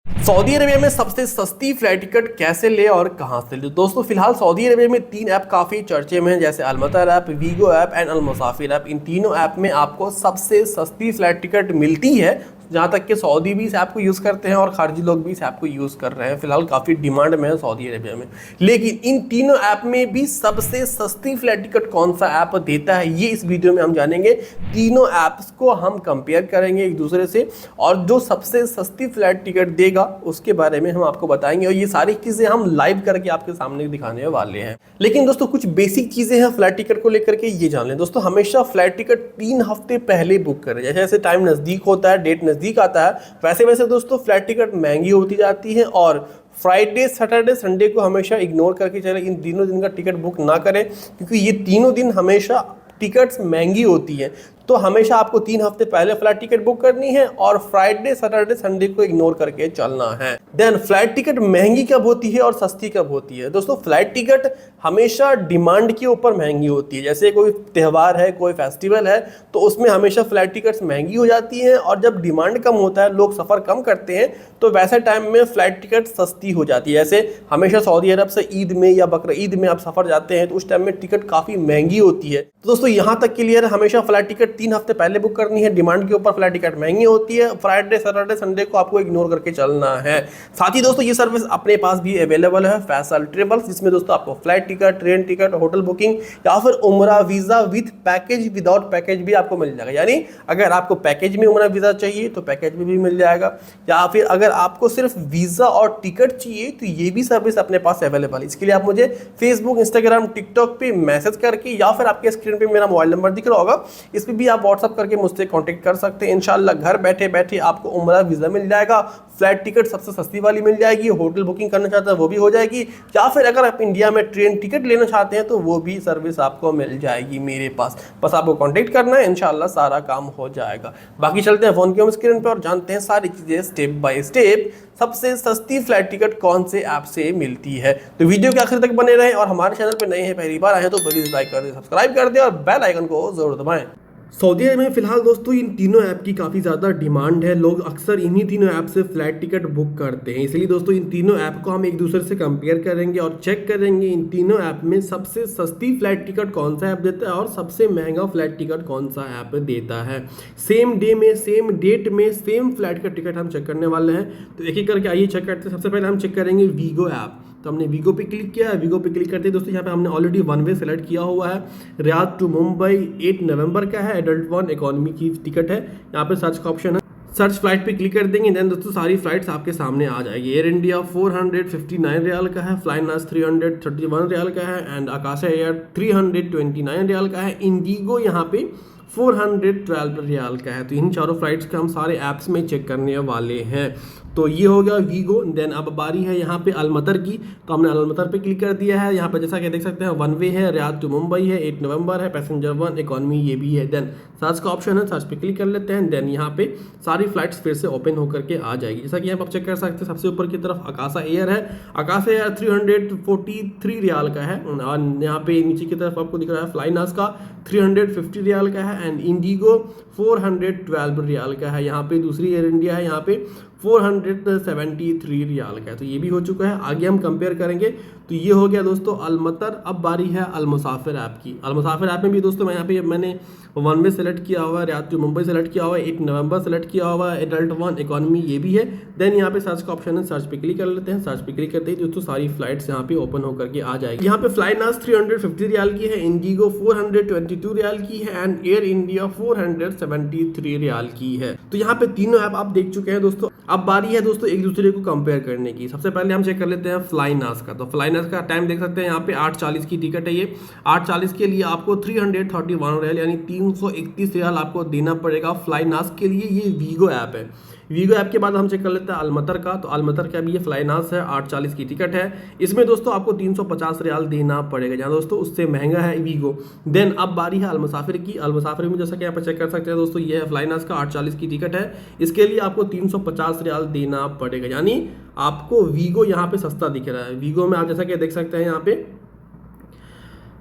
Saudi Arabia में सबसे सस्ती फ्लाइट टिकट कैसे ले और कहां से ले। दोस्तों फिलहाल सऊदी अरेबिया में 3 ऐप काफ़ी चर्चे में हैं, जैसे अलमतर app, we go app and Al Musafir app. इन तीनों ऐप में आपको सबसे सस्ती फ्लाइट टिकट मिलती है। जहाँ तक कि सऊदी भी इस ऐप को यूज़ करते हैं और खारजी लोग भी इस ऐप को यूज़ कर रहे हैं। फिलहाल काफ़ी डिमांड में है सऊदी अरेबिया में। लेकिन इन तीनों ऐप में भी सबसे सस्ती फ्लाइट टिकट कौन सा ऐप देता है, ये इस वीडियो में हम जानेंगे। तीनों ऐप्स को हम कंपेयर करेंगे एक दूसरे से और जो सबसे सस्ती फ्लाइट टिकट देगा उसके बारे में हम आपको बताएंगे। और ये सारी चीज़ें हम लाइव करके आपके सामने दिखाने वाले हैं। लेकिन दोस्तों कुछ बेसिक चीज़ें हैं फ्लाइट टिकट को लेकर के, ये जान लें। दोस्तों हमेशा फ्लाइट टिकट 3 हफ्ते पहले बुक करें। जैसे जैसे टाइम नज़दीक होता है, डेट नज़दीक आता है, वैसे वैसे दोस्तों फ्लाइट टिकट महंगी होती जाती है। और फ्राइडे, सैटरडे, संडे को हमेशा इग्नोर करके चले। इन तीनों दिन का टिकट बुक ना करें क्योंकि ये तीनों दिन हमेशा टिकट्स महंगी होती है। तो हमेशा आपको 3 हफ्ते पहले फ्लाइट टिकट बुक करनी है और फ्राइडे, सैटरडे, संडे को इग्नोर करके चलना है। देन फ्लाइट टिकट महंगी कब होती है और सस्ती कब होती है। दोस्तों फ्लाइट टिकट हमेशा डिमांड के ऊपर महंगी होती है। जैसे कोई त्यौहार है, कोई फेस्टिवल है, तो उसमें हमेशा फ्लाइट टिकट्स महंगी हो जाती हैं। और जब डिमांड कम होता है, लोग सफ़र कम करते हैं, तो वैसे टाइम में फ्लाइट टिकट सस्ती हो जाती है। जैसे हमेशा सऊदी अरब से ईद में या बकर ईद में आप सफ़र जाते हैं तो उस टाइम में टिकट काफ़ी महंगी होती है। तो दोस्तों यहाँ तक क्लियर है, हमेशा फ्लाइट टिकट 3 हफ्ते पहले बुक करनी है। डिमांड के ऊपर फ्लाइट टिकट महंगी होती है। फ्राइडे, सैटरडे, संडे को आपको इग्नोर करके चलना है। साथ ही दोस्तों ये सर्विस अपने पास भी अवेलेबल है, फैसल ट्रेवल्स, जिसमें दोस्तों आपको flight ticket, train ticket, hotel booking या फिर उम्रा visa with package, without package भी आपको मिल जाएगा। यानी अगर आपको पैकेज में उम्रा वीज़ा चाहिए तो पैकेज में भी मिल जाएगा, या फिर अगर आपको सिर्फ वीज़ा और टिकट चाहिए तो ये भी सर्विस अपने पास अवेलेबल है। इसके लिए आप मुझे फेसबुक, इंस्टाग्राम, टिकटॉक पे मैसेज करके या फिर आपके स्क्रीन पे मेरा मोबाइल नंबर दिख रहा होगा, इस पर भी आप व्हाट्सअप करके मुझसे कांटेक्ट कर सकते हैं। इंशाल्लाह घर बैठे बैठे आपको उम्रा वीज़ा मिल जाएगा, फ्लाइट टिकट सबसे सस्ती वाली मिल जाएगी, होटल बुकिंग करना चाहते हैं वो भी हो जाएगी, या फिर अगर आप इंडिया में ट्रेन टिकट लेना चाहते हैं तो वो भी सर्विस आपको मिल जाएगी मेरे पास। बस आपको कांटेक्ट करना है, इंशाल्लाह सारा काम हो जाएगा। बाकी चलते हैं फ़ोन की होम स्क्रीन पर और जानते हैं सारी चीज़ें स्टेप बाय स्टेप। सबसे सस्ती फ्लाइट टिकट कौन से ऐप से मिलती है। तो वीडियो के आखिर तक बने रहें और हमारे चैनल पर नए हैं, पहली बार आए हैं तो प्लीज़ लाइक कर दें, सब्सक्राइब कर दें और बेल आइकन को जरूर दबाएं। सऊदी अरब में फिलहाल दोस्तों इन तीनों ऐप की काफ़ी ज़्यादा डिमांड है। लोग अक्सर इन्हीं तीनों ऐप से फ्लाइट टिकट बुक करते हैं। इसलिए दोस्तों इन तीनों ऐप को हम एक दूसरे से कंपेयर करेंगे और चेक करेंगे इन तीनों ऐप में सबसे सस्ती फ्लाइट टिकट कौन सा ऐप देता है और सबसे महंगा फ्लाइट टिकट कौन सा ऐप देता है। सेम डे में, सेम डेट में, सेम फ्लाइट का टिकट हम चेक करने वाले हैं। तो एक एक करके आइए चेक करते हैं। सबसे पहले हम चेक करेंगे वीगो ऐप। तो हमने वीगो पे क्लिक किया है। वीगो पे क्लिक करते हैं दोस्तों यहाँ पे हमने ऑलरेडी वन वे सेलेक्ट किया हुआ है। रियाद टू मुंबई 8 नवंबर का है, एडल्ट 1 इकोनॉमी की टिकट है। यहाँ पे सर्च का ऑप्शन है, सर्च फ्लाइट पे क्लिक कर देंगे। देन दोस्तों सारी फ्लाइट्स आपके सामने आ जाएगी। एयर इंडिया 459 रियाल का है, फ्लाइनास 331 रियाल का है एंड आकाशा एयर 329 रियाल का है। इंडिगो यहाँ पे 412 रियाल का है। तो इन चारों फ्लाइट्स का हम सारे ऐप्स में चेक करने वाले हैं। तो ये हो गया वीगो। देन अब बारी है यहाँ पे अलमतर की। तो हमने अलमतर पे क्लिक कर दिया है। यहाँ पे जैसा कि देख सकते हैं वन वे है, रियाद टू मुंबई है, 8 नवंबर है, पैसेंजर 1 इकोनॉमी ये भी है। देन सर्च का ऑप्शन है, सर्च पे क्लिक कर लेते हैं। देन यहाँ पे सारी फ्लाइट्स फिर से ओपन होकर के आ जाएगी। जैसा कि यहाँ पर आप चेक कर सकते हैं, सबसे ऊपर की तरफ आकाशा एयर है। आकाशा एयर 343 रियाल का है और यहाँ पे नीचे की तरफ आपको दिख रहा है फ्लाइनास का 350 रियाल का है एंड इंडिगो 412 रियाल का है। यहाँ पे दूसरी एयर इंडिया है, यहाँ पे 473 रियाल का है। तो ये भी हो चुका है। आगे हम कंपेयर करेंगे। तो ये हो गया दोस्तों अलमतर। अब बारी है अल मुसाफिर ऐप की। अल मुसाफिर ऐप में भी दोस्तों मैं यहाँ पे मैंने वन वे सेलेक्ट किया हुआ है, रियाद टू मुंबई सेलेक्ट किया हुआ है, 8 नवंबर सेलेक्ट किया हुआ है, एडल्ट 1 इकोनॉमी ये भी है। देन यहाँ पे सर्च का ऑप्शन है, सर्च पे क्लिक कर लेते हैं। सर्च पे क्लिक करते ही दोस्तों सारी फ्लाइट्स यहाँ पे ओपन होकर के आ जाएगी। यहाँ पे फ्लाइनास 350 रियाल की है, इंडिगो 422 रियाल की है एंड एयर इंडिया 473 रियाल की है। तो यहाँ पे तीनों ऐप आप देख चुके हैं दोस्तों। अब बारी है दोस्तों एक दूसरे को कंपेयर करने की। सबसे पहले हम चेक कर लेते हैं फ्लाइनास का। तो फ्लाइनास का टाइम देख सकते हैं, यहाँ पे 8:40 की टिकट है। ये 8:40 के लिए आपको 331 रियाल यानी 331 रियाल आपको देना पड़ेगा फ्लाइनास के लिए। ये वीगो ऐप है। वीगो ऐप के बाद हम चेक कर लेते हैं अलमतर का। तो अलमतर का भी ये फ्लाइनास है, 8:40 की टिकट है। इसमें दोस्तों आपको 350 रियाल देना पड़ेगा, जहाँ दोस्तों उससे महंगा है वीगो। देन अब बारी है अलमुसाफिर की। अलमुसाफिर में जैसा कि यहाँ पर चेक कर सकते हैं दोस्तों, ये है फ्लाइनास का 8:40 की टिकट है। इसके लिए आपको 350 रियाल देना पड़ेगा, यानी आपको वीगो यहाँ पे सस्ता दिख रहा है। वीगो में आप जैसा कि देख सकते हैं यहाँ पे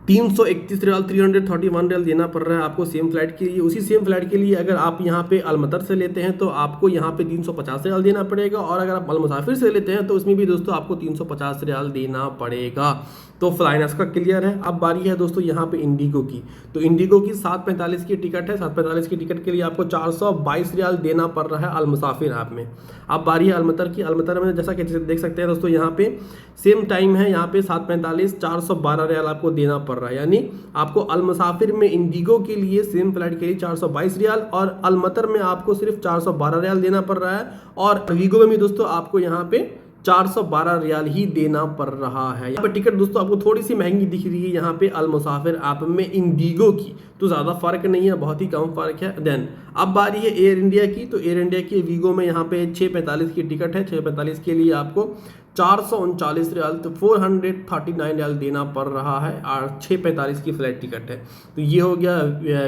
331 रियाल 331 रियाल देना पड़ रहा है आपको सेम फ्लाइट के लिए। उसी सेम फ्लाइट के लिए अगर आप यहाँ पे अलमतर से लेते हैं तो आपको यहाँ पे 350 रियाल देना पड़ेगा, और अगर आप अलमुसाफिर से लेते हैं तो उसमें भी दोस्तों आपको 350 रियाल देना पड़ेगा। तो फ्लाइनस का क्लियर है। अब बारी है दोस्तों यहाँ पे इंडिगो की। तो इंडिगो की 7:45 की टिकट है। 7:45 की टिकट के लिए आपको 422 रियाल देना पड़ रहा है अलमुसाफिर ऐप में। अब बारी है अलमतर की। अलमतर में जैसा कि देख सकते हैं दोस्तों यहाँ पे सेम टाइम है, यहाँ पे 7:45 412 रियाल आपको देना पड़ रहा है। यानी आपको अलमुसाफिर में इंडिगो के लिए सेम फ्लाइट के लिए 422 रियाल और अलमतर में आपको सिर्फ 412 रियाल देना पड़ रहा है, और वीगो में भी दोस्तों आपको यहाँ पे 412 रियाल ही देना पड़ रहा है। यहाँ पर टिकट दोस्तों आपको थोड़ी सी महंगी दिख रही है यहाँ पे अलमुसाफिर ऐप में इंडिगो की, तो ज़्यादा फर्क नहीं है, बहुत ही कम फर्क है। देन अब बारी है एयर इंडिया की। तो एयर इंडिया की वीगो में यहाँ पे 6:45 की टिकट है। 6:45 के लिए आपको 439 रियाल तो 439 रियाल देना पड़ रहा है, और 6:45 की फ्लाइट टिकट है। तो ये हो गया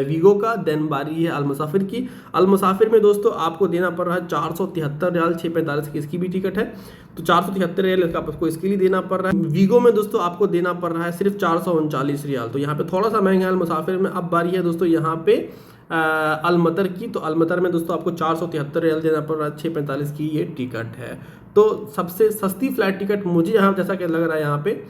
वीगो का। देन बारी है अलमुसाफिर की। अलमुसाफिर में दोस्तों आपको देना पड़ रहा है 473 रियाल। 6:45 की इसकी भी टिकट है, तो 473 रियाल आपको इसके लिए देना पड़ रहा है। वीगो में दोस्तों आपको देना पड़ रहा है सिर्फ 439 रियाल, तो यहाँ पे थोड़ा सा महंगा है अलमुसाफिर में। अब बारी है दोस्तों यहाँ पे अलमतर की। तो अलमतर में दोस्तों आपको 473 रियाल देना पड़ रहा है। 6:45 की ये टिकट है। तो सबसे सस्ती फ्लाइट टिकट मुझे यहाँ जैसा कि लग रहा है यहाँ पे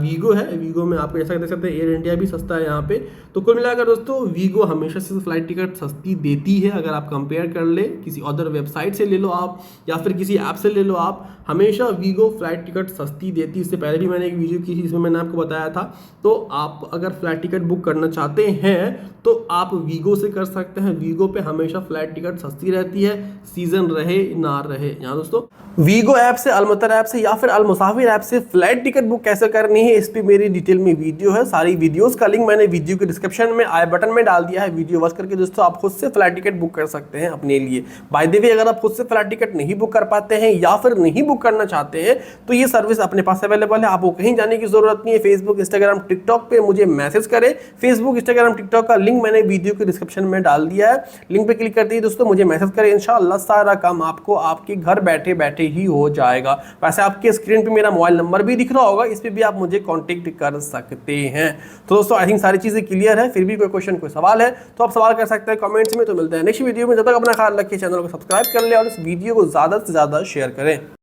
वीगो है। वीगो में आपको जैसा देख सकते हैं एयर इंडिया भी सस्ता है यहाँ पे। तो कुल मिलाकर दोस्तों वीगो हमेशा से फ्लाइट टिकट सस्ती देती है। अगर आप कंपेयर कर ले किसी अदर वेबसाइट से ले लो आप, या फिर किसी ऐप से ले लो आप, हमेशा वीगो फ्लाइट टिकट सस्ती देती है। इससे पहले भी मैंने एक वीडियो की थी, इसमें मैंने आपको बताया था। तो आप अगर फ्लाइट टिकट बुक करना चाहते हैं तो आप वीगो से कर सकते हैं। वीगो पे हमेशा फ्लाइट टिकट सस्ती रहती है, सीजन रहे ना रहे। यहाँ दोस्तों वीगो ऐप से, अलमतर ऐप से या फिर अलमुसाफिर ऐप से फ्लाइट टिकट बुक कैसे करनी है, इस पे मेरी डिटेल में वीडियो है। सारी वीडियोस का लिंक मैंने वीडियो के डिस्क्रिप्शन में आई बटन में डाल दिया है। वीडियो वॉच करके दोस्तों आप खुद से फ्लाइट टिकट बुक कर सकते हैं अपने लिए। बाय द वे, अगर आप खुद से फ्लाइट टिकट नहीं बुक कर पाते हैं या फिर नहीं बुक करना चाहते हैं तो ये सर्विस अपने पास अवेलेबल है। आपको कहीं जाने की जरूरत नहीं है। फेसबुक, इंस्टाग्राम, टिकटॉक पे मुझे मैसेज करें। फेसबुक, इंस्टाग्राम, टिकटॉक का लिंक मैंने वीडियो के डिस्क्रिप्शन में डाल दिया है। लिंक पे क्लिक करते ही दोस्तों मुझे मैसेज करें। इंशाअल्लाह सारा काम आपको आपके घर बैठे बैठे ही हो जाएगा। वैसे आपके स्क्रीन पे मेरा मोबाइल नंबर भी दिख रहा होगा, इस पे भी आप मुझे कांटेक्ट कर सकते हैं। तो दोस्तों आई थिंक सारी चीजें क्लियर है। फिर भी कोई क्वेश्चन, कोई सवाल है तो आप सवाल कर सकते हैं कमेंट्स में। तो मिलते हैं नेक्स्ट वीडियो में। जब तक अपना ख्याल रखिए, चैनल को सब्सक्राइब कर ले और इस वीडियो को ज्यादा से ज्यादा शेयर करें।